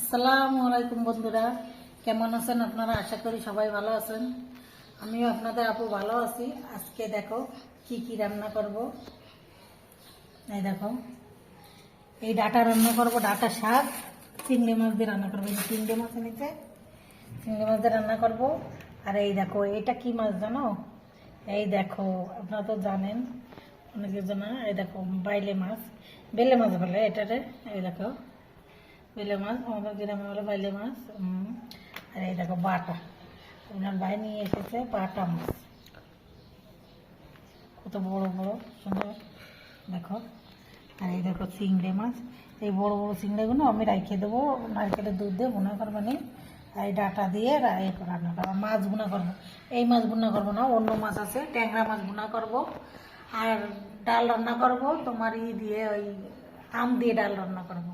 আসসালামু আলাইকুম বন্ধুরা, কেমন আছেন আপনারা? আশা করি সবাই ভালো আছেন। আমিও আপনাদের আপু ভালো আছি। আজকে দেখো কি কি রান্না করব। এই দেখো, এই ডাটা রান্না করব, ডাটা শাক চিংড়ি মাছ দিয়ে রান্না করবো। এই চিংড়ি মাছ নিচে চিংড়ি মাছ দিয়ে রান্না করব। আর এই দেখো, এটা কি মাছ জানো? এই দেখো, আপনারা তো জানেন অনেকে জানা। এই দেখো বাইলে মাছ, বেলে মাছ বলে এটারে। এই দেখো বেলে মাছ, আমাদের গ্রামে বলে বাইলে মাছ। আর এই দেখো বাটা, ওনার ভাই নিয়ে এসেছে বাটা মাছ, কত বড় বড় সুন্দর দেখো। আর এই দেখো চিংড়ি মাছ, এই বড় বড় চিংড়িগুলো আমি রাখে দেবো, নারকেলের দুধ দিয়ে বোনা করবো নি। আর এই ডাটা দিয়ে রান্না করবো। মাছ বোনা করবো, এই মাছ বোনা করবো না, অন্য মাছ আছে, ট্যাংরা মাছ বোনা করবো। আর ডাল রান্না করব তোমার দিয়ে, ওই আম দিয়ে ডাল রান্না করবো।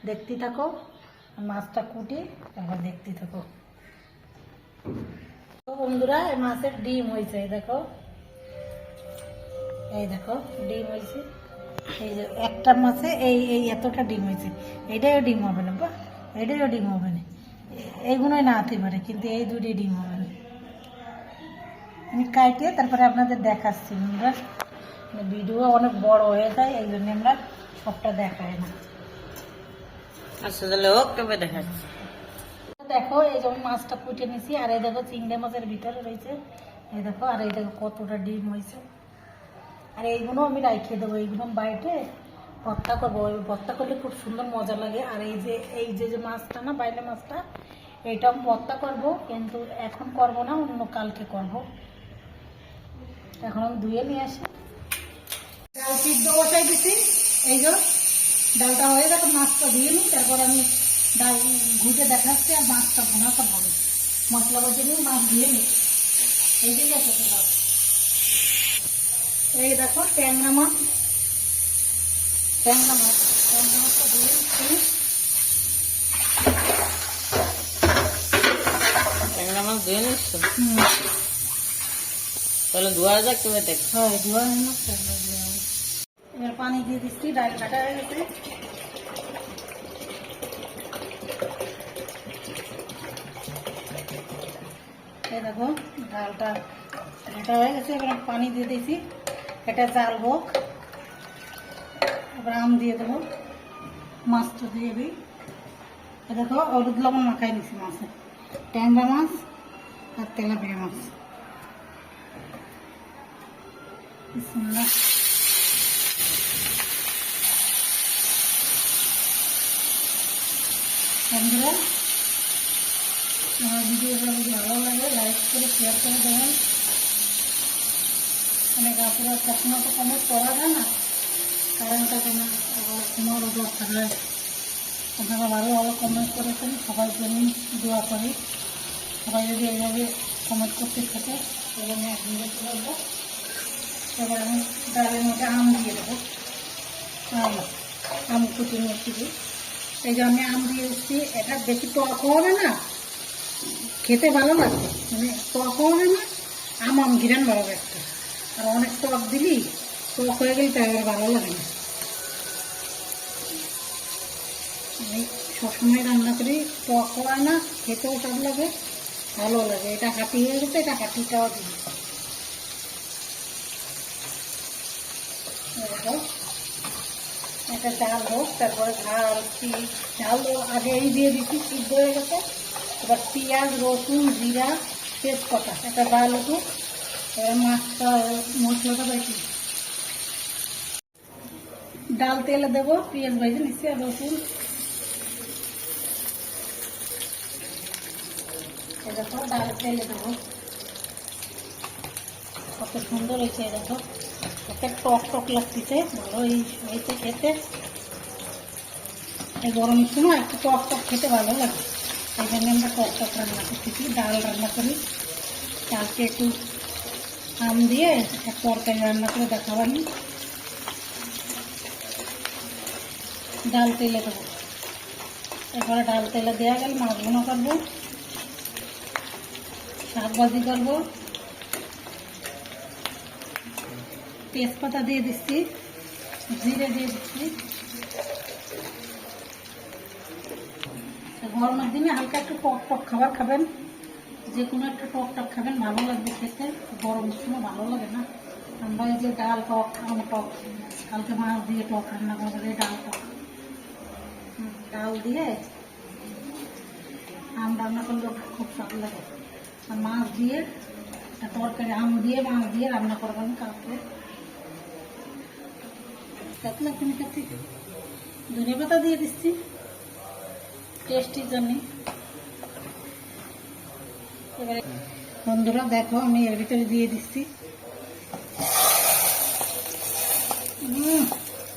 দেখতে থাকো, মাছটা কুটি তারপর দেখতে থাকো। তো বন্ধুরা, এই মাছের ডিম হয়েছে, এই দেখো, এই দেখো ডিম হয়েছে। এই যে একটা মাছে এই এই এতটা ডিম হয়েছে। এটাও ডিম হবে না, বা এটাও ডিম হবে না, এইগুলোই না হতে পারে, কিন্তু এই দুটি ডিম হবে না। আমি কাটিয়ে তারপরে আপনাদের দেখাচ্ছি। বন্ধুরা, ভিডিও অনেক বড় হয়ে যায়, এই জন্য আমরা সবটা দেখাই না। আচ্ছা তাহলে ওকে দেখাচ্ছি। দেখো, এই যেমন মাছটা কুটে নিছি। আর এই দেখো চিংড়ি মাছের ভিতরে রয়েছে, এই দেখো। আর এই দেখো কতটা ডিম হয়েছে। আর এইগুলো আমি রাখিয়ে দেবো, এইগুলো বাইরে ভর্তা করবো। ভর্তা করলে খুব সুন্দর মজা লাগে। আর এই যে মাছটা না, বাইলে মাছটা, এইটা আমি ভর্তা করবো, কিন্তু এখন করব না, অন্য কালকে করব। এখন আমি ধুয়ে নিয়ে আসি। ডাল সিদ্ধ বসাই দিছি, এই যে ডালটা হয়ে গেছে, মাছটা ধুয়ে নিই, তারপর আমি ডাল ঘুটে দেখাচ্ছি। আর মাছটা ভোনা করবো, মশলা বসে নিই, মাছ ধুয়ে নিই। এই যে গেছে, এই দেখো ট্যাংরা মাছ, ট্যাংরা মাছটা ধুয়ে নিচ্ছি। ট্যাংরা মাছ ধুয়ে নিচ্ছ? তাহলে ধোয়া যাক, তুমি দেখ। হ্যাঁ, ধোয়া হয় না। এবার পানি দিয়ে দিচ্ছি, ডাল কাটা হয়ে গেছে। এই দেখো ডালটা কাটা হয়ে গেছে, এবার পানি দিয়ে দিয়েছি, এটা জাল হোক। এবার আম দিয়ে দেবো, মাছটা দিয়ে দিই। দেখো হলুদ লবণ মাখাই নিছি মাছে, ট্যাংরা মাছ আর তেলাপিয়া মাছ। বিসমিল্লাহ। বন্ধুরা, আমার ভিডিওটা যদি ভালো লাগে লাইক করে শেয়ার করে দেবেন। অনেক আপনারা কখনো তো কমেন্ট করা যায় না, কারণটা কেন তোমারও দরকার হয়। আপনারা ভালো ভালো কমেন্ট করেছেন, সবাই জন্য দোয়া করি। সবাই যদি এইভাবে কমেন্ট করতে থাকে, তাহলে আমি একদিন করবো। এবার আমি ডালের মধ্যে আম দিয়ে দেবো, আম কুচি মিষ্টি দিই। এই যে আমি আম দিয়ে দিচ্ছি, এটা বেশি টক হবে না, খেতে ভালো লাগবে, মানে টক হবে না, আম ঘিরান ভালো একটা। আর অনেক টক দিলি, টক হয়ে গেলে তাই ভালো লাগে না। আমি সবসময় রান্না করি, টক হয় না, খেতেও স্বাদ লাগে, ভালো লাগে। এটা হাঁটি হয়ে গেছে, এটা হাঁটিটাও দিই। একটা ডাল হোক, তারপরে ঝাল আগে এই দিয়ে দিচ্ছি, সিদ্ধ হয়ে গেছে। এবার পেঁয়াজ, রসুন, জিরা, তেজপাতা, একটা ডাল উঠুক। এবার মাছটা, মশলাটা বেশি ডাল তেলে দেবো, পেঁয়াজ ভেজে নিচ্ছি আর রসুন। দেখো ডাল তেলে দেবো, কত সুন্দর হয়েছে। দেখো কত টক টক লাগতেছে, ভালো হয়েছে খেতে। এই গরমের সময় একটু টক টক খেতে ভালো লাগে, এই জন্য আমরা টক টক রান্না করতেছি, ডাল রান্না করি। ডালকে একটু আম দিয়ে একটা তরকারি রান্না করে দেখাবানি। ডাল তেলে দেবো, এরপরে ডাল তেলে দেওয়া গেলে মাছ ভুনা করবো, শাক ভাজি করবো। তেজপাতা দিয়ে দিচ্ছি, জিরে দিয়ে দিচ্ছি, গরমের দিনে হালকা একটু টক টক খাবার খাবেন, যে কোনো একটা টক টক খাবেন, ভালো লাগবে খেতে। গরমের সময় ভালো লাগে না। আমরা এই যে ডাল টক, আম টক, কালকে মাছ দিয়ে টক রান্না করবো, এই ডাল টক, ডাল দিয়ে আম রান্না করলে খুব স্বাদ লাগে। আর মাছ দিয়ে একটা তরকারি, আম দিয়ে মাছ দিয়ে রান্না করবেন কালকে। দেখলে তুমি কাছে ধনে পাতা দিয়ে দিচ্ছি টেস্টির জন্য। এবারে বন্ধুরা দেখো, আমি এর ভিতরে দিয়ে দিচ্ছি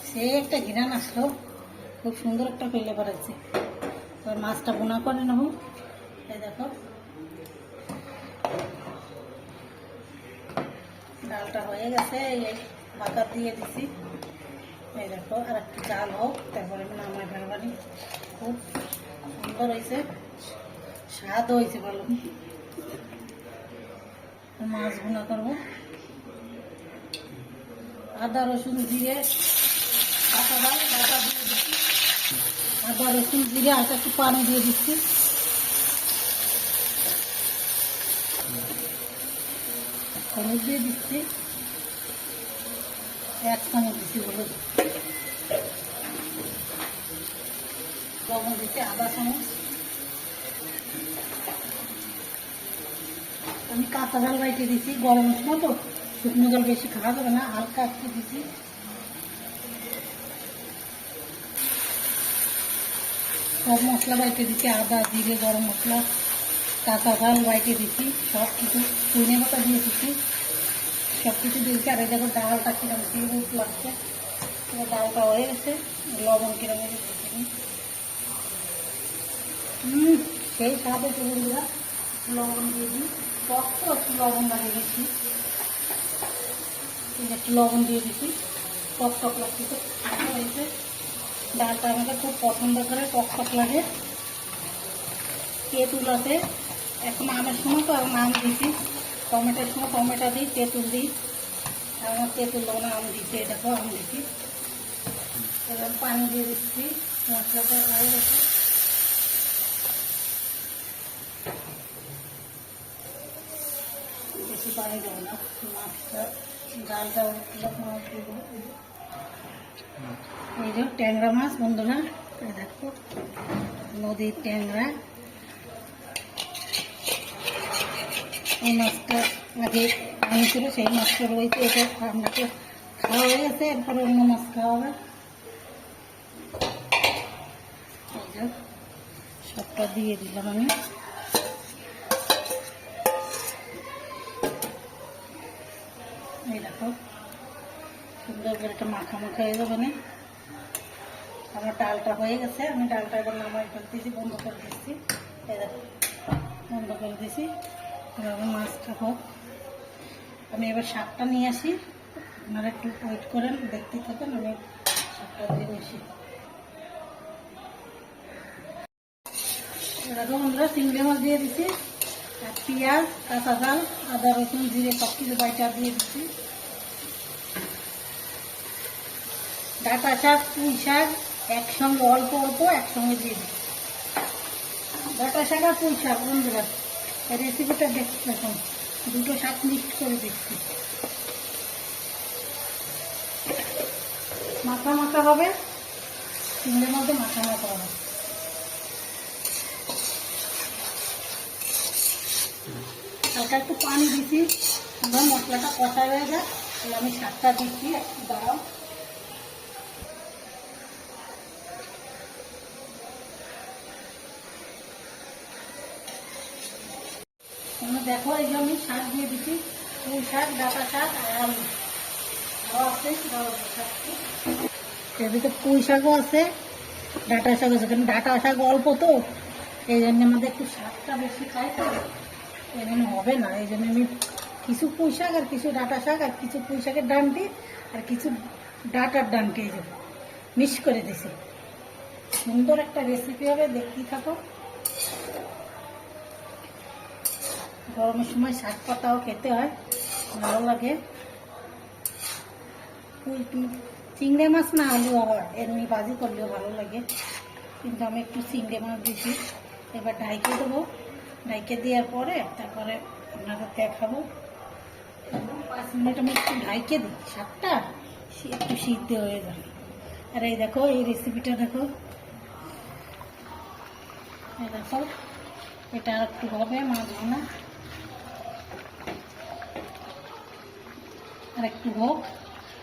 সে একটা ঘিরান আসলো, খুব সুন্দর একটা ফ্লেভার আছে। এবার মাছটা বোনা করে নেব। এই দেখো ডালটা হয়ে গেছে, এই বাগার দিয়ে দিছি। এই দেখো আর একটু জাল হোক, তারপরে নামাই ফেলবানি। খুব সুন্দর হয়েছে, স্বাদ হয়েছে ভালো। মাছ ভুনা করবো, আদা রসুন দিয়ে কাঁচা ডাল বাটা দিয়ে দিচ্ছি। আদা রসুন দিয়ে আর একটু পানি দিয়ে দিচ্ছি। হলুদ দিয়ে দিচ্ছি, 1 চামচ দিচ্ছি হলুদ। লবণ দিচ্ছি আধা চামচ। আমি কাঁচা ডাল বাইটে দিচ্ছি, গরমের সময় তো শুকনো জল বেশি খাওয়া যাবে না, হালকা একটু দিচ্ছি। সব মশলা বাইটে দিচ্ছি, আদা জিরে গরম মশলা, কাঁচা ডাল বাইটে দিচ্ছি, সব কিছু ধনে পাতা দিয়ে দিচ্ছি, সব কিছু দিয়েছি। আর এই দেখো ডালটা কিরম কিরম লাগছে, ডালটা হয়ে গেছে। লবণ কিরম দিচ্ছি, সেই স্বাদ হচ্ছে বন্ধুরা। লবণ দিয়ে দিই, টক তো একটু লবণ লাগিয়ে দিচ্ছি, একটু লবণ দিয়ে দিচ্ছি। টক টক লাগছে, খুব ভালো হয়েছে। ডালটা আমাকে খুব পছন্দ করে, টক টক লাগে। তেঁতুল আছে, এখন আমের সময় তো এখন আম দিচ্ছি, টমেটোর সময় টমেটো দিই, তেঁতুল দিই। আর আমার তেঁতুল দেবো না, আম দিচ্ছি। এই দেখো আম দিচ্ছি। এবার পানি দিয়ে দিচ্ছি, মশলাটা হয়ে গেছে। বেশি পানি দেবো না, মাছটা ডালটা মাছ দেবো। এই যে ট্যাংরা মাছ বন্ধুরা, এই দেখো নদীর ট্যাংরা। এই মাছটা আগে আনিছিল, সেই মাছটা রয়েছে। এটা আপনাকে খাওয়া হয়ে গেছে, এরপরে অন্য মাছ খাওয়া হবে। এই যে সবটা দিয়ে দিলাম আমি। এই দেখো সুন্দর করে একটা মাখা মাখা হয়ে যাবে না। আমার ডালটা হয়ে গেছে, আমি ডালটা এবার নামাই ফেলতেছি, বন্ধ করে দিচ্ছি। এই দেখো বন্ধ করে দিছি। এবার মাছটা হোক, আমি এবার শাকটা নিয়ে আসি। আপনারা একটু ওয়েট করেন, দেখতে থাকেন, আমি শাকটা দিয়ে আসি। এরকম আমরা চিংড়ি মাছ দিয়ে দিচ্ছি, আর পেঁয়াজ, কাঁচা ঝাল, আদা রসুন জিরে সব কিছু বাইটা দিয়ে দিচ্ছি। ডাঁটা শাক, পুঁই শাক একসঙ্গে অল্প অল্প একসঙ্গে দিয়ে দিচ্ছি। ডাঁটা শাক আর পুঁই শাক বন্ধুরা, এই রেসিপিটা দেখতে এখন দুটো শাক মিক্স করে দিচ্ছি। মাখা মাখা হবে, চিংড়ির মধ্যে মাখা মাখা হবে। হালকা একটু পানি দিচ্ছি, আমরা মশলাটা কষা হয়ে যায়। তাহলে আমি শাকটা দিচ্ছি, একটু দাঁড়াও। দেখো এই যে আমি শাক দিয়ে দিচ্ছি, পুঁই শাক, ডাঁটা শাক আর আলু আছে। এর ভিতরে পুঁই শাকও আছে, ডাঁটা শাক আছে। কারণ ডাঁটা শাক অল্প তো, এই জন্য আমাদের একটু শাকটা বেশি খাই তো, এই জন্য হবে না। এই জন্য আমি কিছু পুঁই শাক আর কিছু ডাঁটা শাক আর কিছু পুঁই শাকের ডান্টি আর কিছু ডাঁটার ডান্টি এই যে মিক্স করে দিছি। সুন্দর একটা রেসিপি হবে, দেখতেই থাকো। গরমের সময় শাক পাতাও খেতে হয়, ভালো লাগে। চিংড়ি মাছ না হলেও আবার এমনি ভাজি করলেও ভালো লাগে। কিন্তু আমি একটু চিংড়ি মাছ দিছি। এবার ঢাইকে দেবো, ঢাইকে দেওয়ার পরে তারপরে আপনাদের দেখাবো। 5 মিনিট আমি একটু ঢাইকে দিই, শাকটা একটু সিদ্ধ হয়ে যাবে। আর এই দেখো এই রেসিপিটা দেখো, এই দেখো এটা আর একটু হবে মাছ ভাঙা, আর একটু হোক,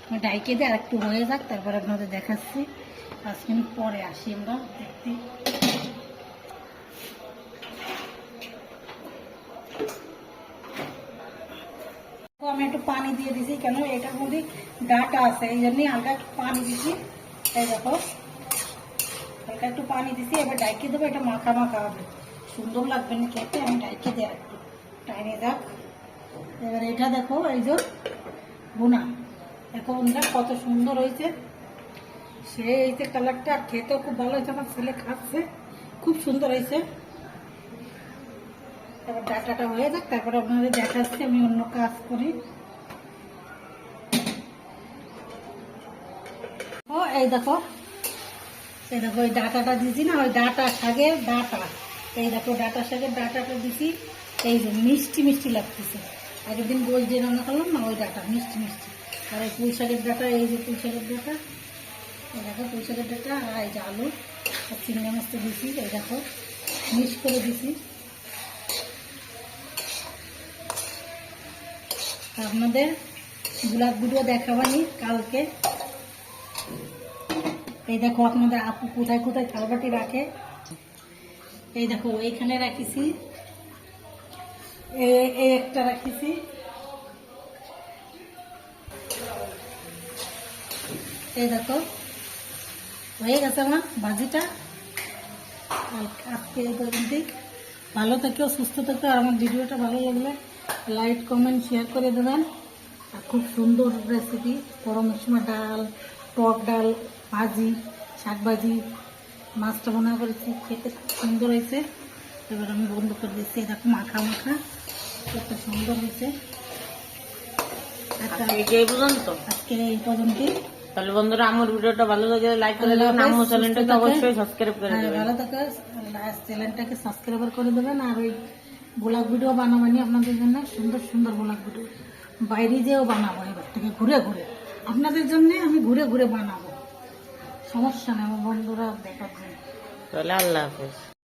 আমি ঢাইকে দিই আর একটু হয়ে যাক, তারপরে আপনাদের দেখাচ্ছি। 5 মিনিট পরে আসি আমরা দেখতে। আমি একটু পানি দিয়ে দিছি, কেন এটার মধ্যে ডাটা আছে এই জন্যই হালকা একটু পানি দিছি। এই দেখো হালকা একটু পানি দিছি, এবার ডাইকে দেবো, এটা মাখা মাখা হবে, সুন্দর লাগবে না খেতে। আমি ডাইকে দিই আর একটু টাইনে যাক। এবার এটা দেখো এই যে বোনা, দেখো বন্ধুরা কত সুন্দর হয়েছে, সে হয়েছে কালারটা, আর খেতেও খুব ভালো হয়েছে, আমার ছেলে খাচ্ছে, খুব সুন্দর হয়েছে। এবার ডাটাটা হয়ে যাক, তারপরে আপনাদের দেখাচ্ছি আমি অন্য কাজ করি। ও এই দেখো ওই ডাটাটা দিছি না, ওই ডাটা শাকের ডাটা, এই দেখো ডাটা শাকের ডাটাটা দিছি, এই যে মিষ্টি মিষ্টি লাগতেছে। আগের দিন গোল যে রান্না করলাম না, ওই ডাটা মিষ্টি মিষ্টি। আর এই পুঁই শাকের ডাটা, এই যে পুঁই শাকের ডাটা, এই দেখো পুঁই শাকের ডাটা, আর এই যে আলু আর চিংড়ি মাছটা দিছি, এই দেখো মিক্স করে দিছি। আপনাদের ব্লগ ভিডিও দেখাবানি কালকে। এই দেখো আপনাদের আপু কোথায় কোথায় থালবাটি রাখে, এই দেখো এইখানে রাখিছি, এই একটা রাখিছি, এই দেখো হয়ে গেছে আমার ভাজিটা। আজকে এই পর্যন্ত, ভালো থেকেও সুস্থ থেকেও, আর আমার ভিডিওটা ভালো লাগলে লাইক কমেন্ট শেয়ার করে দেবেন। আর খুব সুন্দর রেসিপি, গরমের সময় ডাল, টক ডাল, ভাজি, শাক ভাজি, মাছটা মনে করেছি, খেতে খুব সুন্দর হয়েছে। এবার আমি বন্ধ করে দিচ্ছি, দেখো মাখা মাখা কত সুন্দর হয়েছে। আচ্ছা এই পর্যন্ত, আজকে এই পর্যন্তই। তাহলে বন্ধুরা আমার ভিডিওটা ভালো লাগে লাইক করে দেবেন, আমার চ্যানেলটাকে অবশ্যই সাবস্ক্রাইব করে দেবেন। ভালো থাকে, চ্যানেলটাকে সাবস্ক্রাইব করে দেবেন। আর ওই ব্লগ ভিডিও বানাবেনি আপনাদের জন্য, সুন্দর সুন্দর ব্লগ ভিডিও বাইরে যেও বানাবো, এবার থেকে ঘুরে ঘুরে আপনাদের জন্য আমি ঘুরে ঘুরে বানাবো, সমস্যা নেই আমার বন্ধুরা দেখার জন্য। তাহলে আল্লাহ হাফেজ।